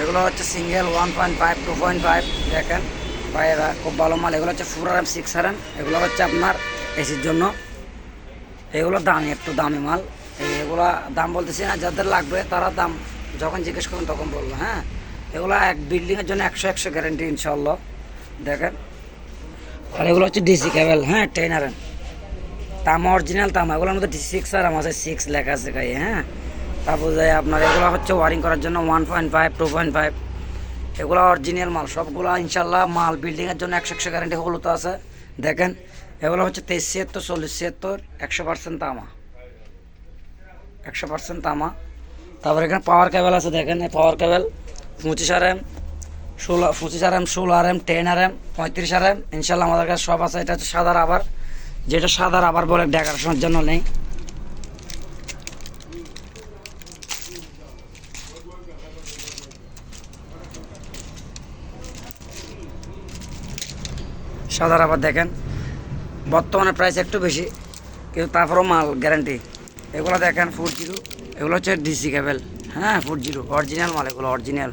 এগুলো হচ্ছে সিঙ্গেল 1.5 2.5 দেখেন ভাইয়েরা খুব ভালো মাল। এগুলো হচ্ছে 4RM 6RM, এগুলো হচ্ছে আপনার এসির জন্য। এগুলো দামি, একটু দামি মাল। এগুলো দাম বলতেছি না, যাদের লাগবে তারা দাম যখন জিজ্ঞেস করবেন তখন বলবো। হ্যাঁ, এগুলো এক বিল্ডিংয়ের জন্য 100 গ্যারেন্টি ইনশাল্লাহ। দেখেন, আর এগুলো হচ্ছে ডিসি কেবল। হ্যাঁ, 10RM তামা, অরিজিনাল তামা। এগুলোর মধ্যে 6RM আছে, 6 লেখা আছে গায়ে। হ্যাঁ, তারপর আপনার এগুলো হচ্ছে ওয়ারিং করার জন্য 1.5 2.5। এগুলো অরিজিনাল মাল সবগুলো ইনশাল্লাহ। মাল বিল্ডিংয়ের জন্য 100 গ্যারেন্টি হলুদ আছে। দেখেন, এগুলো হচ্ছে 23 76 40 100% তামা, 100% তামা। তারপর এখানে পাওয়ার কেবল আছে। দেখেন, এই পাওয়ার কেবল 25RM 16RM 10RM 35RM ইনশাল্লাহ আমাদের কাছে সব আছে। এটা হচ্ছে সাদা রাবার, যেটা সাদা রাবার বলে ডেকোরেশনের জন্য নেই। সাদা রাবার দেখেন, বর্তমানে প্রাইস একটু বেশি, কিন্তু তারপরেও মাল গ্যারান্টি। এগুলো দেখেন 40, এগুলো হচ্ছে ডিসি কেবল। হ্যাঁ, 40 অরিজিনাল মাল, এগুলো অরিজিনাল।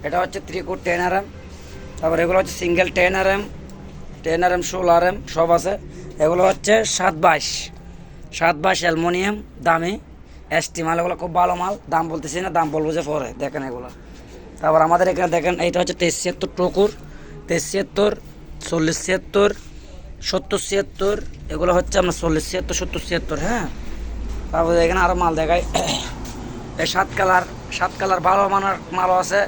এটা হচ্ছে 3 কোর 10RM। তারপর এগুলো হচ্ছে সিঙ্গেল 10RM 16RM সব আছে। এগুলো হচ্ছে 722 অ্যালুমিনিয়াম, দামি এসটি মাল। এগুলো খুব ভালো মাল, দাম বলতেছি না, দাম বলবো যে পরে। দেখেন এগুলো। তারপর আমাদের এখানে দেখেন, এইটা হচ্ছে 2376 টকুর, 2376 4076 7076। এগুলো হচ্ছে আপনার 4076 7076। হ্যাঁ, তারপরে এখানে আরও মাল দেখায়। এই 7 কালার ভালো মানের মালও আছে,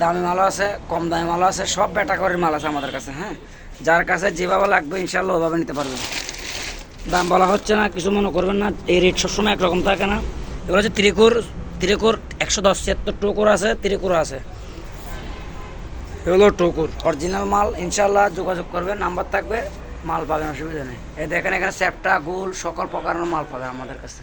দামি মালও আছে, কম দামি মালও আছে, সব ব্যাটাগরির মাল আছে আমাদের কাছে। হ্যাঁ, যার কাছে যেভাবে লাগবে ইনশাল্লাহ ওভাবে নিতে পারবেন। দাম বলা হচ্ছে না, কিছু মনে করবেন না, এই রেট সবসময় একরকম থাকে না। এগুলো হচ্ছে ত্রিকুর 110 76 টুকুর আছে, ত্রিকুর আছে। এগুলো টুকুর অরিজিনাল মাল। ইনশাল্লাহ যোগাযোগ করবেন, নাম্বার থাকবে, মাল পাবেন, অসুবিধা নেই। এই দেখেন, এখানে চ্যাপটা গোল সকল প্রকারের মাল পাবেন আমাদের কাছে।